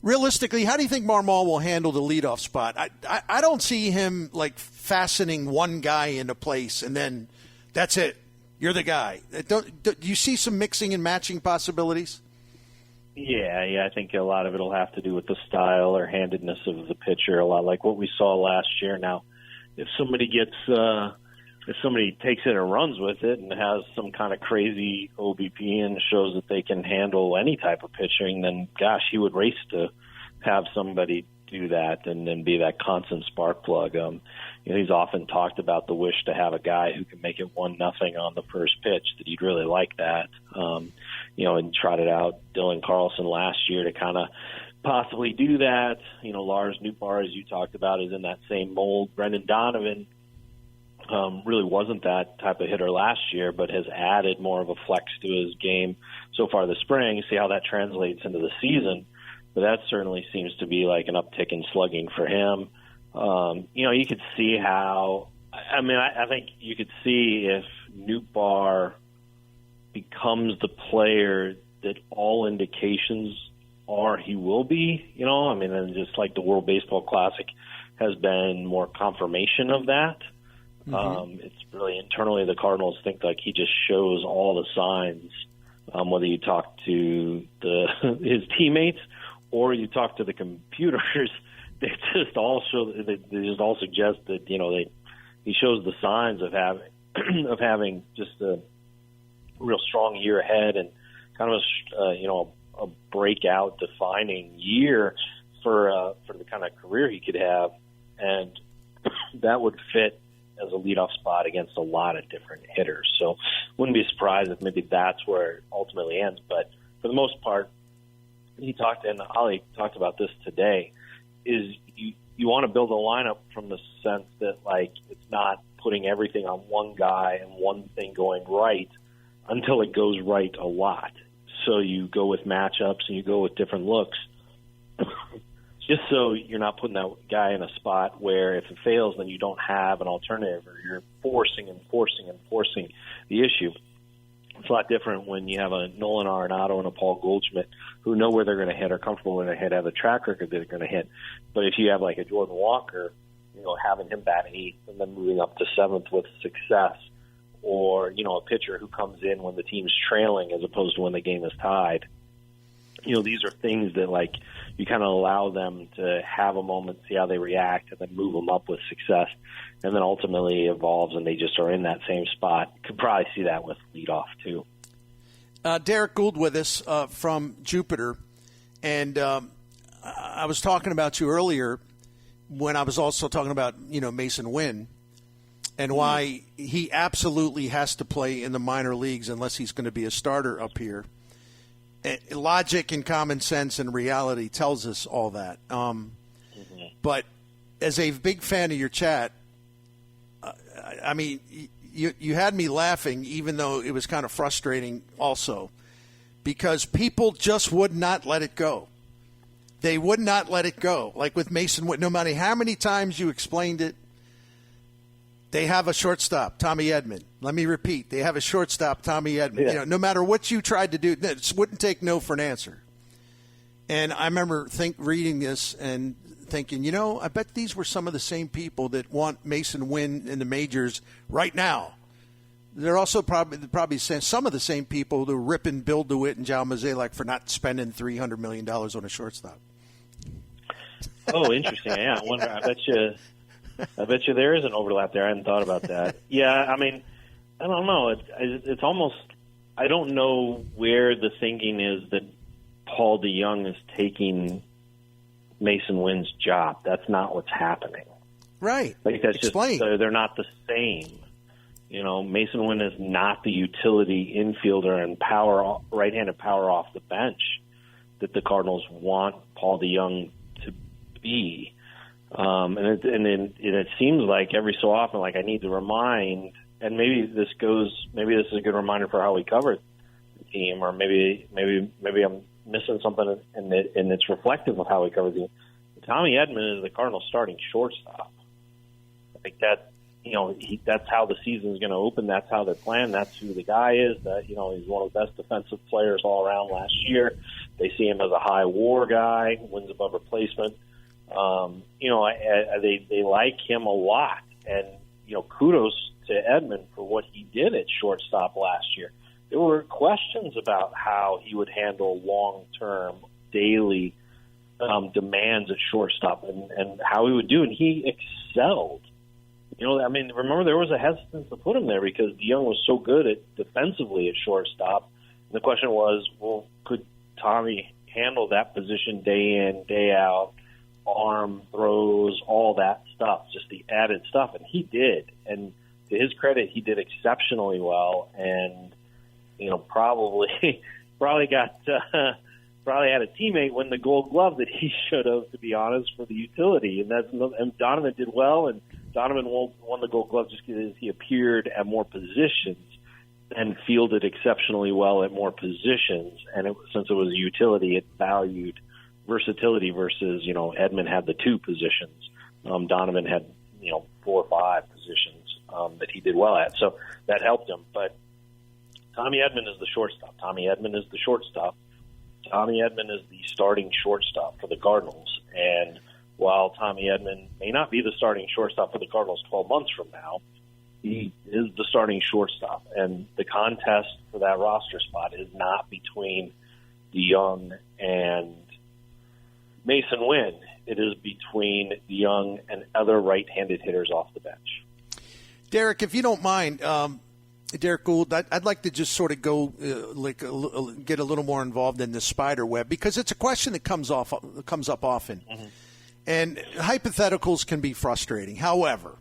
realistically, how do you think Marmol will handle the leadoff spot? I don't see him like fastening one guy into place and then that's it. You're the guy. Do you see some mixing and matching possibilities? Yeah. I think a lot of it will have to do with the style or handedness of the pitcher, a lot like what we saw last year. Now, if somebody takes it and runs with it and has some kind of crazy OBP and shows that they can handle any type of pitching, then gosh, he would race to have somebody do that and then be that constant spark plug. He's often talked about the wish to have a guy who can make it 1-0 on the first pitch, that he'd really like that. And trotted out Dylan Carlson last year to kind of possibly do that. Lars Nootbaar, as you talked about, is in that same mold. Brendan Donovan really wasn't that type of hitter last year, but has added more of a flex to his game so far this spring. See how that translates into the season. But that certainly seems to be like an uptick in slugging for him. You could see how – I think you could see if Nootbaar becomes the player that all indications are he will be, and just like the World Baseball Classic has been more confirmation of that. Mm-hmm. It's really internally the Cardinals think like he just shows all the signs, whether you talk to his teammates or you talk to the computers. They just all suggest that he shows the signs of having just a real strong year ahead and kind of a breakout defining year for the kind of career he could have, and that would fit as a leadoff spot against a lot of different hitters. So wouldn't be surprised if maybe that's where it ultimately ends. But for the most part, Ollie talked about this today, is you want to build a lineup from the sense that, like, it's not putting everything on one guy and one thing going right until it goes right a lot. So you go with matchups and you go with different looks just so you're not putting that guy in a spot where if it fails, then you don't have an alternative, or you're forcing the issue. It's a lot different when you have a Nolan Arenado and a Paul Goldschmidt who know where they're going to hit, are comfortable where they're going to hit, have a track record that they're going to hit. But if you have like a Jordan Walker, having him bat 8th and then moving up to 7th with success, or, a pitcher who comes in when the team's trailing as opposed to when the game is tied. These are things that, like, you kind of allow them to have a moment, see how they react, and then move them up with success. And then ultimately it evolves and they just are in that same spot. Could probably see that with leadoff too. Derrick Goold with us from Jupiter. And I was talking about you earlier when I was also talking about, Mason Wynn and why he absolutely has to play in the minor leagues unless he's going to be a starter up here. Logic and common sense and reality tells us all that. But as a big fan of your chat, you had me laughing, even though it was kind of frustrating also, because people just would not let it go. They would not let it go. Like with Mason, no matter how many times you explained it, they have a shortstop, Tommy Edman. Let me repeat. They have a shortstop, Tommy Edman. Yeah. No matter what you tried to do, it wouldn't take no for an answer. And I remember reading this and thinking, I bet these were some of the same people that want Mason Wynn in the majors right now. They're also probably some of the same people who are ripping Bill DeWitt and Jao Mozeliak for not spending $300 million on a shortstop. Oh, interesting. Yeah, I wonder. I bet you there is an overlap there. I hadn't thought about that. Yeah, I don't know. It's almost – I don't know where the thinking is that Paul DeJong is taking Mason Wynn's job. That's not what's happening. Right. Like that's Explain. Just they're not the same. Mason Wynn is not the utility infielder and right-handed power off the bench that the Cardinals want Paul DeJong to be. And it seems like every so often, like I need to remind, and maybe this is a good reminder for how we cover the team, or maybe I'm missing something, and it's reflective of how we cover the team. Tommy Edman is the Cardinals starting shortstop. I think that's how the season's going to open. That's how they're playing. That's who the guy is. That he's one of the best defensive players all around last year. They see him as a high WAR guy, wins above replacement. They like him a lot, and kudos to Edman for what he did at shortstop last year. There were questions about how he would handle long-term, daily demands at shortstop and how he would do, and he excelled. Remember there was a hesitance to put him there because DeYoung was so good at defensively at shortstop. And the question was, well, could Tommy handle that position day in, day out, arm, throws, all that stuff, just the added stuff? And he did. And to his credit, he did exceptionally well. And, probably had a teammate win the Gold Glove that he should have, to be honest, for the utility. And Donovan did well, and Donovan won the Gold Glove just because he appeared at more positions and fielded exceptionally well at more positions. And since it was a utility, it valued versatility versus, Edman had the two positions. Donovan had, 4 or 5 positions that he did well at. So that helped him. But Tommy Edman is the shortstop. Tommy Edman is the shortstop. Tommy Edman is the starting shortstop for the Cardinals. And while Tommy Edman may not be the starting shortstop for the Cardinals 12 months from now, he is the starting shortstop. And the contest for that roster spot is not between DeYoung and Mason Wynn. It is between DeYoung and other right-handed hitters off the bench. Derrick, if you don't mind, Derrick Goold, I'd like to just sort of go get a little more involved in this spider web because it's a question that comes up often. Mm-hmm. And hypotheticals can be frustrating. However,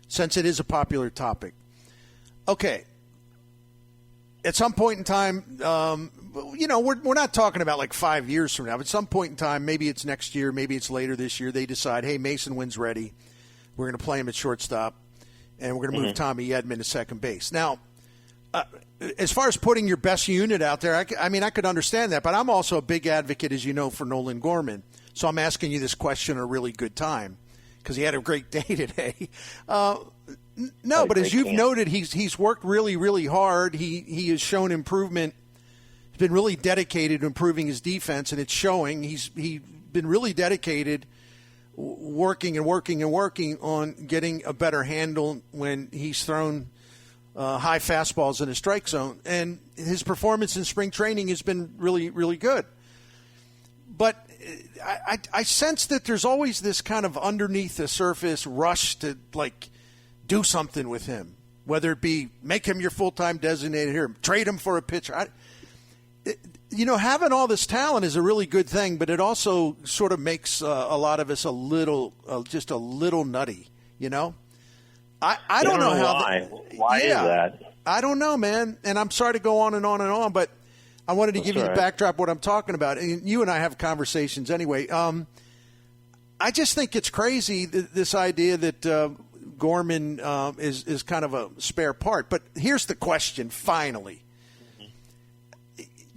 since it is a popular topic, okay, at some point in time, we're not talking about like 5 years from now. But at some point in time, maybe it's next year, maybe it's later this year, they decide, hey, Mason Wynn's ready. We're going to play him at shortstop, and we're going to move Tommy Edman to second base. Now, as far as putting your best unit out there, I could understand that, but I'm also a big advocate, as you know, for Nolan Gorman. So I'm asking you this question at a really good time because he had a great day today. But as you've noted, he's worked really, really hard. He has shown improvement. He's been really dedicated to improving his defense, and it's showing. He's been really dedicated, working on getting a better handle when he's thrown high fastballs in the strike zone. And his performance in spring training has been really, really good. But I sense that there's always this kind of underneath the surface rush to, do something with him, whether it be make him your full-time designated hitter, trade him for a pitcher. Having all this talent is a really good thing, but it also sort of makes a lot of us just a little nutty, I don't know how. Why is that? I don't know, man. And I'm sorry to go on and on and on, but I wanted to give you the backdrop of what I'm talking about. And you and I have conversations anyway. I just think it's crazy, this idea that Gorman is kind of a spare part. But here's the question, finally.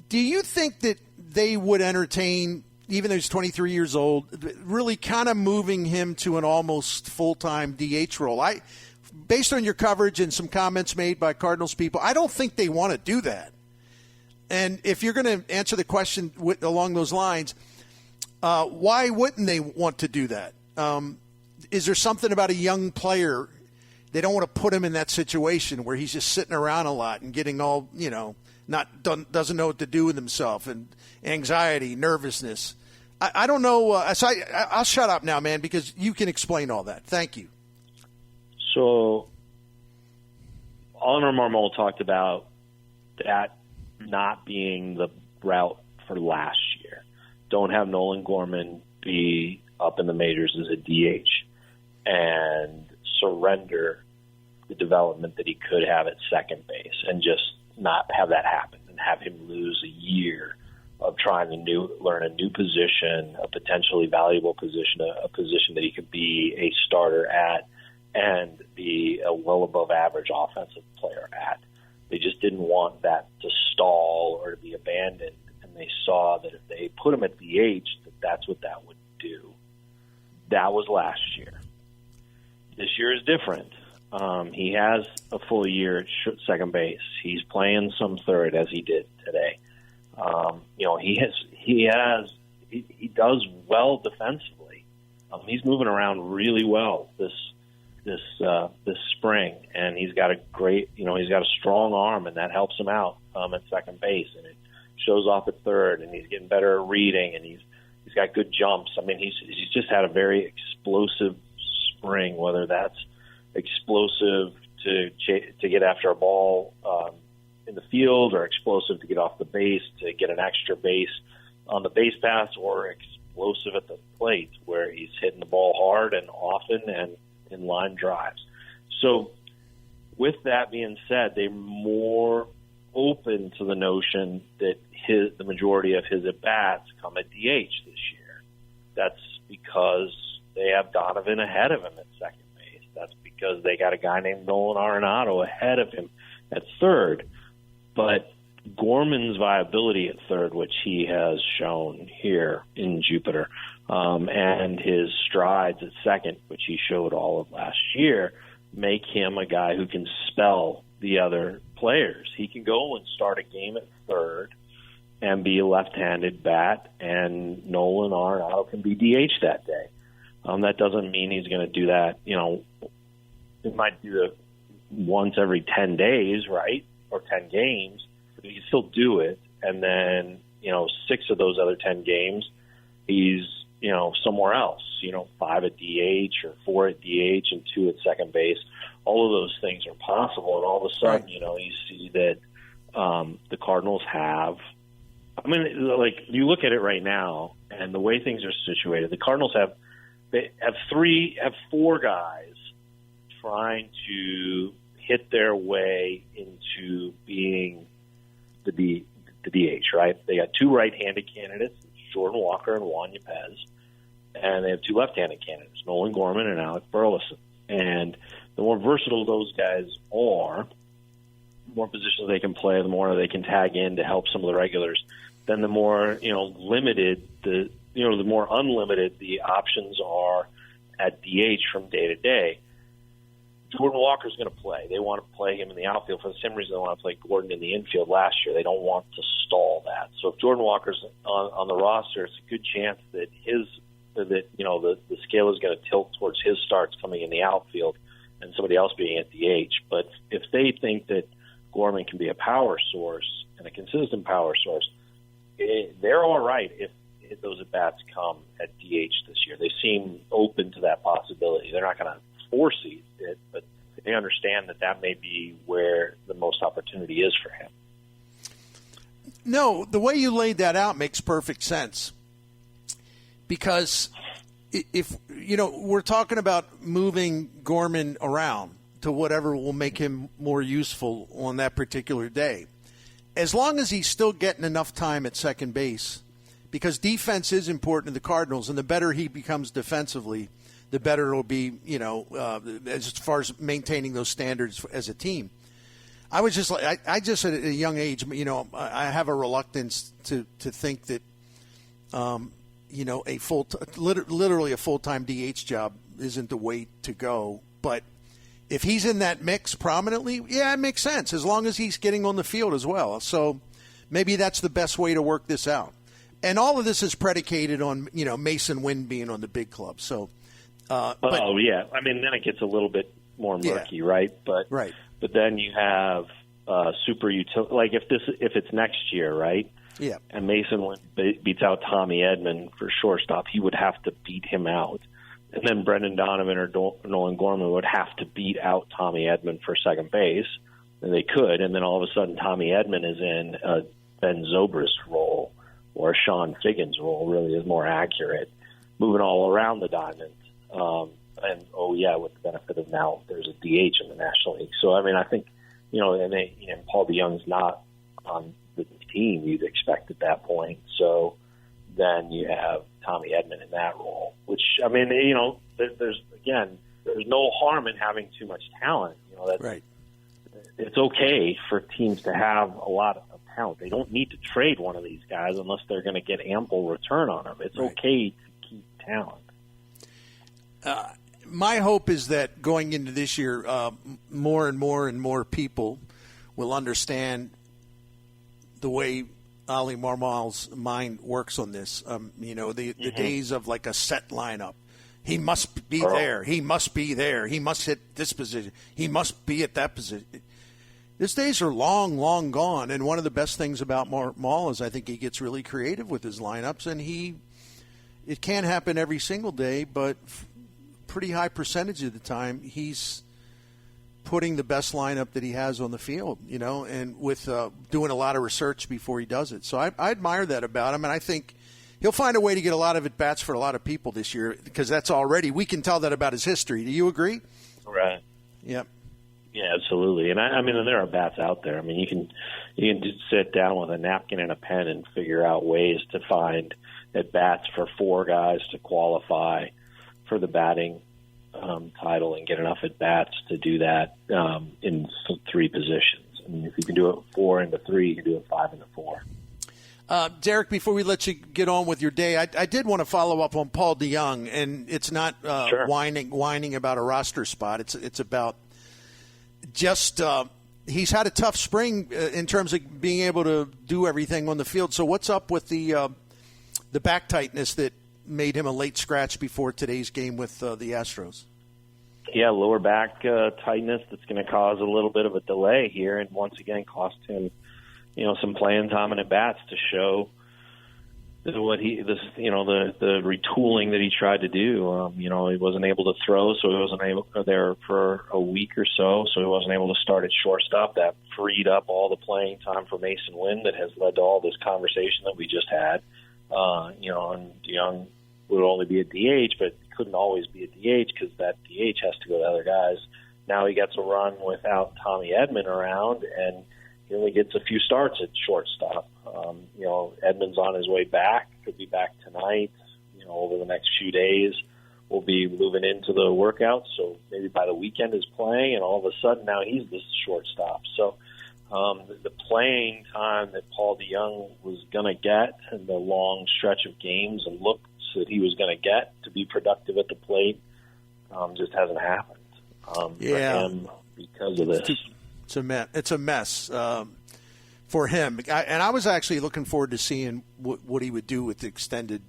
Do you think that they would entertain, even though he's 23 years old, really kind of moving him to an almost full-time DH role? Based on your coverage and some comments made by Cardinals people, I don't think they want to do that. And if you're going to answer the question along those lines, why wouldn't they want to do that? Is there something about a young player? They don't want to put him in that situation where he's just sitting around a lot and getting all, doesn't know what to do with himself, and anxiety, nervousness. I don't know. So I'll shut up now, man, because you can explain all that. Thank you. So Oliver Marmol talked about that not being the route for last year. Don't have Nolan Gorman be up in the majors as a DH and surrender the development that he could have at second base and just not have that happen and have him lose a year of trying to learn a new position, a potentially valuable position, a position that he could be a starter at and be a well above average offensive player at. They just didn't want that to stall or to be abandoned, and they saw that if they put him at DH, that's what that would do. That was last year. This year is different. He has a full year at second base. He's playing some third as he did today. He does well defensively. He's moving around really well this spring, and he's got he's got a strong arm, and that helps him out at second base, and it shows off at third, and he's getting better at reading, and he's got good jumps. I mean, he's just had a very explosive spring, whether that's explosive to get after a ball in the field, or explosive to get off the base to get an extra base on the base pass, or explosive at the plate where he's hitting the ball hard and often and in line drives. So with that being said, they're more open to the notion that the majority of his at-bats come at DH this year. That's because they have Donovan ahead of him at second base. That's because they got a guy named Nolan Arenado ahead of him at third. But Gorman's viability at third, which he has shown here in Jupiter, and his strides at second, which he showed all of last year, make him a guy who can spell the other players. He can go and start a game at third and be a left-handed bat, and Nolan Arenado can be DH that day. That doesn't mean he's going to do that. He might do it once every 10 days, right, or 10 games. But he can still do it, and then 6 of those other 10 games, he's somewhere else. 5 at DH or 4 at DH and 2 at second base. All of those things are possible, and all of a sudden, you see that the Cardinals have. I mean, you look at it right now, and the way things are situated, the Cardinals have 4 guys trying to hit their way into being the DH, right? They got 2 right-handed candidates, Jordan Walker and Juan Yepez, and they have 2 left-handed candidates, Nolan Gorman and Alec Burleson. And the more versatile those guys are, the more positions they can play, the more they can tag in to help some of the regulars, then the more limited the more unlimited the options are at DH from day to day. Jordan Walker's going to play. They want to play him in the outfield for the same reason they want to play Gordon in the infield last year. They don't want to stall that. So if Jordan Walker's on the roster, it's a good chance that the scale is going to tilt towards his starts coming in the outfield and somebody else being at DH. But if they think that Gorman can be a power source and a consistent power source, they're all right if those at-bats come at DH this year. They seem open to that possibility. They're not going to force it, but they understand that may be where the most opportunity is for him. No, the way you laid that out makes perfect sense. Because if we're talking about moving Gorman around to whatever will make him more useful on that particular day, as long as he's still getting enough time at second base, because defense is important to the Cardinals, and the better he becomes defensively, the better it'll be, as far as maintaining those standards as a team. I was just like, I just at a young age, I have a reluctance to think that, literally a full-time DH job isn't the way to go. But if he's in that mix prominently, yeah, it makes sense, as long as he's getting on the field as well. So maybe that's the best way to work this out. And all of this is predicated on, Mason Wynn being on the big club. So, yeah. I mean, then it gets a little bit more murky, right? But then you have super utility. Like if it's next year, right? Yeah. And Mason Wynn beats out Tommy Edman for shortstop, he would have to beat him out. And then Brendan Donovan or Nolan Gorman would have to beat out Tommy Edman for second base, and they could. And then all of a sudden, Tommy Edman is in a Ben Zobrist role, or Sean Figgins' role, really is more accurate, moving all around the diamond. With the benefit of now there's a DH in the National League. So, I mean, I think, and Paul DeYoung's not on the team you'd expect at that point. So then you have Tommy Edman in that role, which, I mean, there's no harm in having too much talent. That's right. It's okay for teams to have a lot of talent. They don't need to trade one of these guys unless they're going to get ample return on them. It's okay to keep talent. my hope is that going into this year, more and more people will understand the way Ali Marmal's mind works on this. The days of like a set lineup. He must be there. He must be there. He must hit this position. He must be at that position. These days are long, long gone. And one of the best things about Marmal is I think he gets really creative with his lineups. And it can't happen every single day, but pretty high percentage of the time he's putting the best lineup that he has on the field, and with doing a lot of research before he does it. So I admire that about him, and I think he'll find a way to get a lot of at-bats for a lot of people this year because we can tell that about his history. Do you agree? Right. Yep. Yeah, absolutely. And I mean, there are bats out there. I mean, you can just sit down with a napkin and a pen and figure out ways to find at-bats for 4 guys to qualify for the batting title and get enough at-bats to do that in 3 positions. I mean, if you can do it 4 into 3, you can do it 5 into 4. Derrick, before we let you get on with your day, I did want to follow up on Paul DeJong, and it's not Sure. whining about a roster spot. It's about just he's had a tough spring in terms of being able to do everything on the field. So what's up with the back tightness that made him a late scratch before today's game with the Astros? Yeah, lower back tightness that's going to cause a little bit of a delay here, and once again cost him, some playing time and at bats to show the retooling that he tried to do. He wasn't able to throw, so he wasn't able there for a week or so he wasn't able to start at shortstop. That freed up all the playing time for Mason Wynn that has led to all this conversation that we just had. And DeJong would only be a DH, but couldn't always be a DH because that DH has to go to other guys. Now he gets a run without Tommy Edman around, and he only gets a few starts at shortstop. Edman's on his way back, could be back tonight. Over the next few days, we'll be moving into the workouts, so maybe by the weekend is playing, and all of a sudden now he's the shortstop. So the playing time that Paul DeJong was going to get and the long stretch of games and looks that he was going to get to be productive at the plate just hasn't happened for him because of this. It's a mess for him. And I was actually looking forward to seeing what he would do with the extended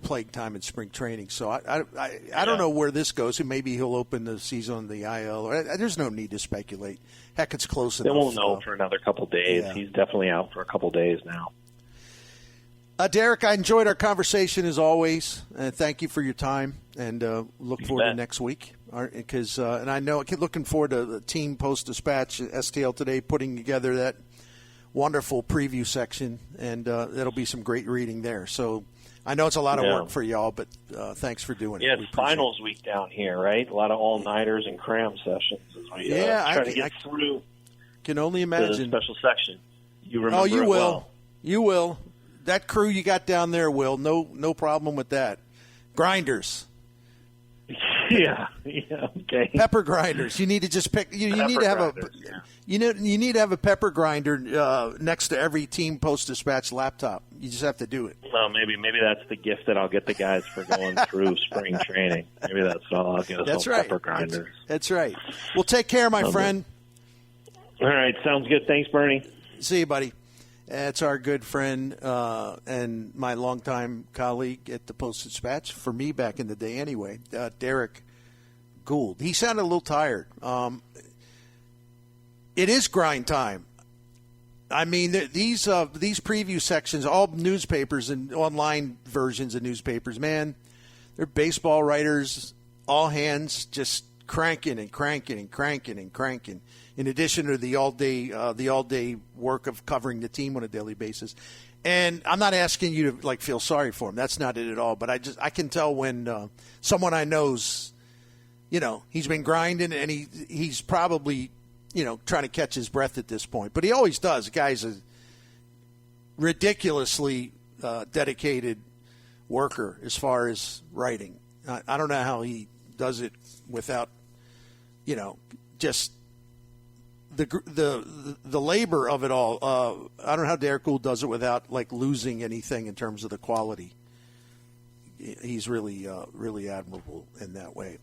playing time in spring training. So I don't know where this goes. Maybe he'll open the season on the IL. There's no need to speculate. Heck, it's close enough. They won't know for another couple of days. Yeah. He's definitely out for a couple of days now. Derrick, I enjoyed our conversation as always. Thank you for your time, and look forward to next week. And I know, looking forward to the Team Post-Dispatch, STL Today, putting together that wonderful preview section, and that'll be some great reading there. So I know it's a lot of work for y'all, but thanks for doing it. Yeah, it's finals week down here, right? A lot of all-nighters and cram sessions as we try to get through. Can only imagine. The special section. You remember you will. Well. You will. That crew you got down there, Will, no problem with that. Grinders. Yeah, okay. Pepper grinders. You need to just pick. You need to have you need to have a pepper grinder next to every Team Post-Dispatch laptop. You just have to do it. Well, maybe that's the gift that I'll get the guys for going through spring training. Maybe that's all I'll get us. That's right. Pepper grinders. That's right. Well, take care, my friend. All right, sounds good. Thanks, Bernie. See you, buddy. That's our good friend and my longtime colleague at the Post-Dispatch, for me back in the day anyway, Derrick Goold. He sounded a little tired. It is grind time. I mean, these preview sections, all newspapers and online versions of newspapers, man, they're baseball writers, all hands just cranking and cranking and cranking and cranking. In addition to the all day work of covering the team on a daily basis. And I'm not asking you to feel sorry for him. That's not it at all. But I can tell when someone I know's, he's been grinding and he's probably, trying to catch his breath at this point. But he always does. The guy's a ridiculously dedicated worker as far as writing. I don't know how he does it without, just the labor of it all. I don't know how Derrick Goold does it without losing anything in terms of the quality. he's really really admirable in that way.